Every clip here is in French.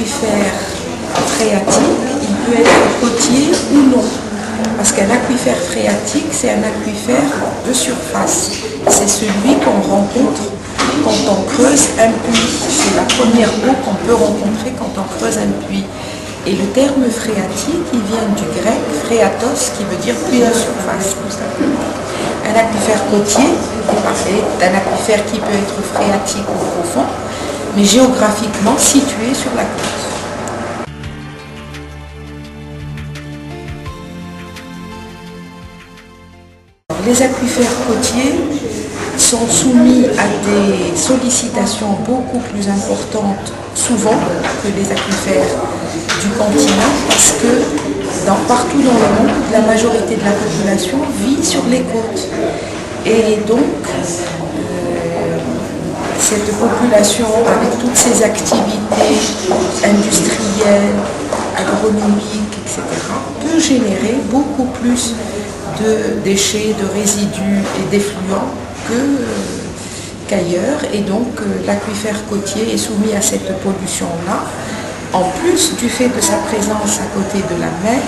aquifère phréatique, il peut être côtier ou non. Parce qu'un aquifère phréatique, c'est un aquifère de surface. C'est celui qu'on rencontre quand on creuse un puits. C'est la première eau qu'on peut rencontrer quand on creuse un puits. Et le terme phréatique, il vient du grec phréatos, qui veut dire puits de surface, tout simplement. Un aquifère côtier est un aquifère qui peut être phréatique ou profond, mais géographiquement situé sur la côte. Les aquifères côtiers sont soumis à des sollicitations beaucoup plus importantes souvent que les aquifères du continent parce que partout dans le monde, la majorité de la population vit sur les côtes. Et donc, cette population, avec toutes ses activités industrielles, agronomiques, etc., peut générer beaucoup plus de déchets, de résidus et d'effluents qu'ailleurs. Et donc l'aquifère côtier est soumis à cette pollution-là. En plus du fait de sa présence à côté de la mer,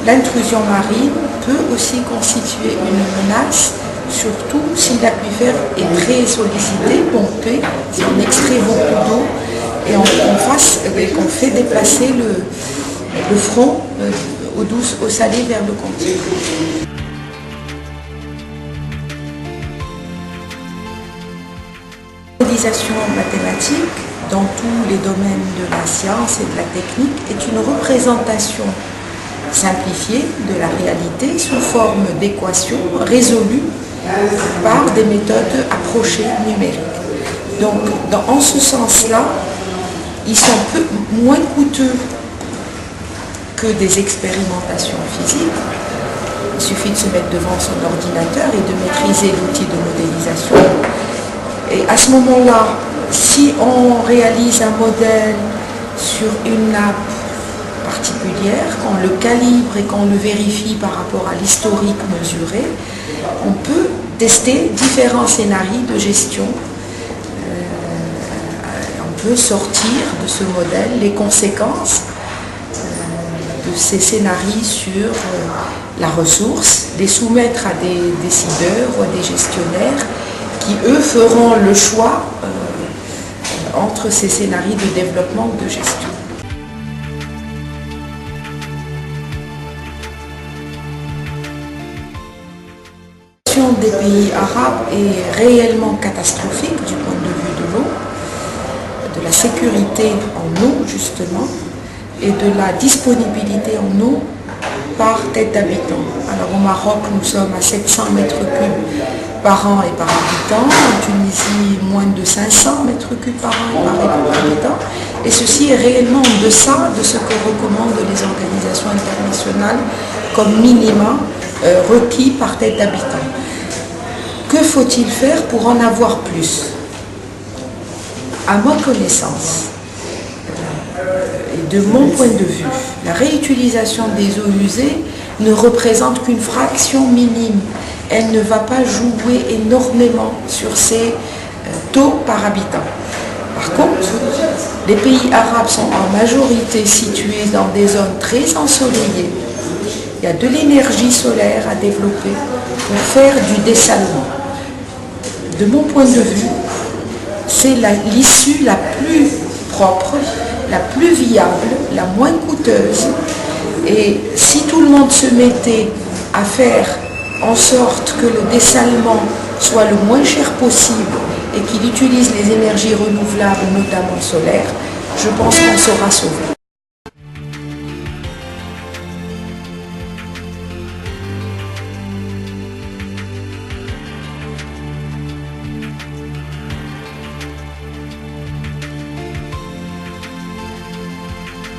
l'intrusion marine peut aussi constituer une menace, surtout si l'aquifère est très sollicité, pompé, si on extrait beaucoup d'eau et qu'on fait déplacer le front au salé vers le continent. La modélisation mathématique dans tous les domaines de la science et de la technique est une représentation simplifiée de la réalité sous forme d'équations résolues par des méthodes approchées numériques. Donc en ce sens-là, ils sont moins coûteux que des expérimentations physiques. Il suffit de se mettre devant son ordinateur et de maîtriser l'outil de modélisation. Et à ce moment-là, si on réalise un modèle sur une nappe particulière, qu'on le calibre et qu'on le vérifie par rapport à l'historique mesuré, on peut tester différents scénarios de gestion. On peut sortir de ce modèle les conséquences de ces scénarios sur la ressource, les soumettre à des décideurs ou à des gestionnaires qui, eux, feront le choix entre ces scénarios de développement ou de gestion. La situation des pays arabes est réellement catastrophique du point de vue de l'eau, de la sécurité en eau justement, et de la disponibilité en eau par tête d'habitant. Alors au Maroc, nous sommes à 700 mètres cubes par an et par habitant, en Tunisie moins de 500 mètres cubes par an et par habitant, et ceci est réellement en deçà de ce que recommandent les organisations internationales comme minima requis par tête d'habitant. Que faut-il faire pour en avoir plus? À ma connaissance, et de mon point de vue, la réutilisation des eaux usées ne représente qu'une fraction minime. Elle ne va pas jouer énormément sur ces taux par habitant. Par contre, les pays arabes sont en majorité situés dans des zones très ensoleillées. Il y a de l'énergie solaire à développer pour faire du dessalement. De mon point de vue, c'est l'issue la plus propre, la plus viable, la moins coûteuse. Et si tout le monde se mettait à faire en sorte que le dessalement soit le moins cher possible et qu'il utilise les énergies renouvelables, notamment solaires, je pense qu'on sera sauvé.